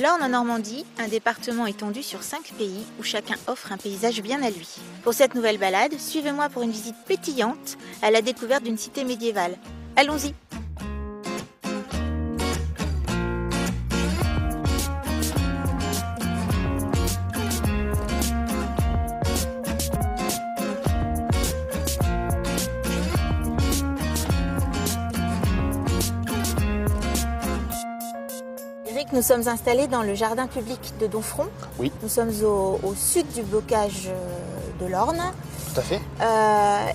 L'Orne en Normandie, un département étendu sur 5 pays où chacun offre un paysage bien à lui. Pour cette nouvelle balade, suivez-moi pour une visite pétillante à la découverte d'une cité médiévale. Allons-y! Nous sommes installés dans le jardin public de Domfront. Oui. Nous sommes au sud du bocage de l'Orne. Tout à fait.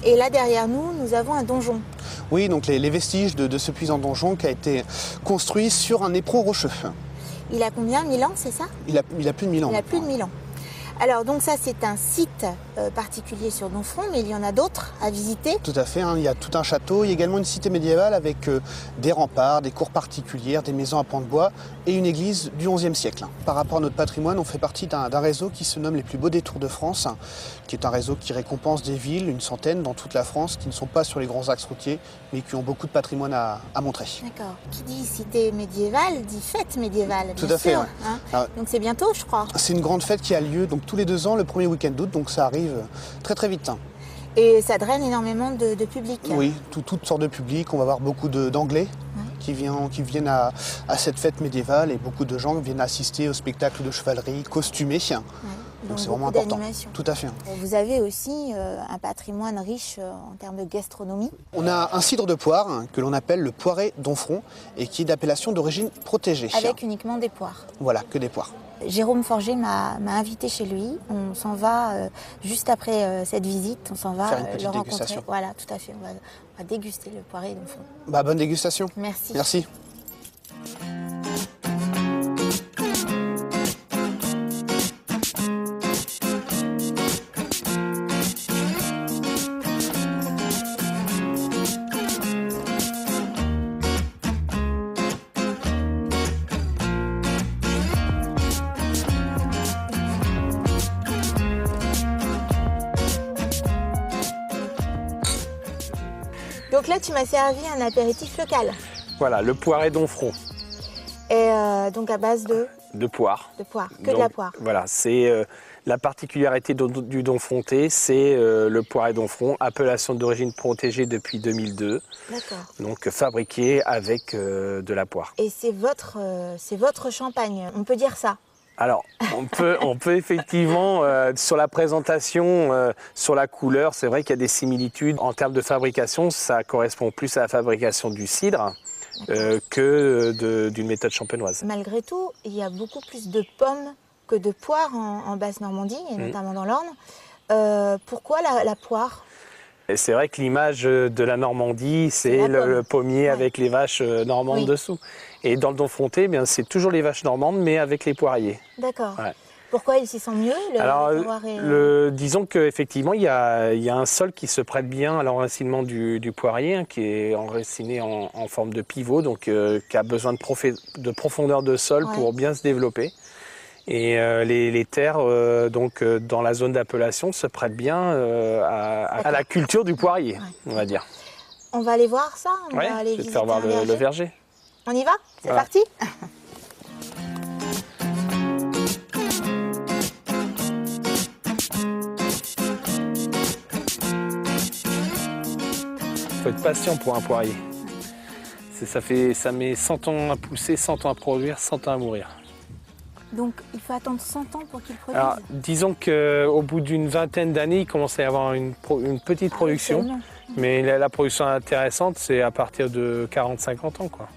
Et là derrière nous, nous avons un donjon. Oui, donc les vestiges de ce puissant donjon qui a été construit sur un éperon rocheux. Il a combien? 1000 ans, c'est ça? Il a plus de 1000 ans. Il a plus de 1000 ans. Alors donc ça c'est un site particulier sur Domfront, mais il y en a d'autres à visiter. Tout à fait, hein. Il y a tout un château, il y a également une cité médiévale avec des remparts, des cours particulières, des maisons à pans de bois et une église du XIe siècle. Par rapport à notre patrimoine, on fait partie d'un réseau qui se nomme les plus beaux détours de France, qui est un réseau qui récompense des villes, une centaine dans toute la France, qui ne sont pas sur les grands axes routiers, mais qui ont beaucoup de patrimoine à montrer. D'accord. Qui dit cité médiévale, dit fête médiévale. Tout à fait, ouais. Hein. Donc c'est bientôt, je crois. C'est une grande fête qui a lieu donc tous les 2 ans, le premier week-end d'août, donc ça arrive très très vite. Et ça draine énormément de public. Oui, toutes sortes de publics. On va voir beaucoup d'Anglais qui viennent à cette fête médiévale et beaucoup de gens viennent assister au spectacle de chevalerie costumé. Ouais. Donc c'est vraiment important. Tout à fait. Vous avez aussi un patrimoine riche en termes de gastronomie. On a un cidre de poire que l'on appelle le poiré Domfront et qui est d'appellation d'origine protégée. Avec uniquement des poires. Voilà, que des poires. Jérôme Forger m'a invité chez lui. On s'en va juste après cette visite. On s'en va faire une petite le rencontrer. dégustation. Voilà, tout à fait. On va déguster le poiré Domfront. Bonne dégustation. Merci. Merci. Donc là, tu m'as servi un apéritif local. Voilà, le poiré Domfront. Et donc à base de poire. De poire, que de la poire. Voilà, c'est la particularité du Domfrontais, c'est le poiré Domfront, appellation d'origine protégée depuis 2002. D'accord. Donc fabriqué avec de la poire. Et c'est votre champagne, on peut dire ça? Alors, on peut effectivement, sur la présentation, sur la couleur, c'est vrai qu'il y a des similitudes. En termes de fabrication, ça correspond plus à la fabrication du cidre que d'une méthode champenoise. Malgré tout, il y a beaucoup plus de pommes que de poires en Basse-Normandie, et notamment dans l'Orne. Pourquoi la poire? Et c'est vrai que l'image de la Normandie, c'est le pommier avec les vaches normandes dessous. Et dans le Domfrontais, c'est toujours les vaches normandes, mais avec les poiriers. D'accord. Ouais. Pourquoi ils s'y sentent mieux? Disons qu'effectivement, il y a un sol qui se prête bien à l'enracinement du poirier, qui est enraciné en forme de pivot, donc qui a besoin de profondeur de sol pour bien se développer. Et les terres dans la zone d'appellation se prêtent bien à la culture du poirier, on va dire. On va aller voir ça? Je vais te faire voir le verger. On y va? C'est parti? Il faut être patient pour un poirier. Ça met 100 ans à pousser, 100 ans à produire, 100 ans à mourir. Donc il faut attendre 100 ans pour qu'il produise? Alors, disons qu'au bout d'une vingtaine d'années, il commence à y avoir une petite production. Mais la production intéressante, c'est à partir de 40-50 ans, quoi.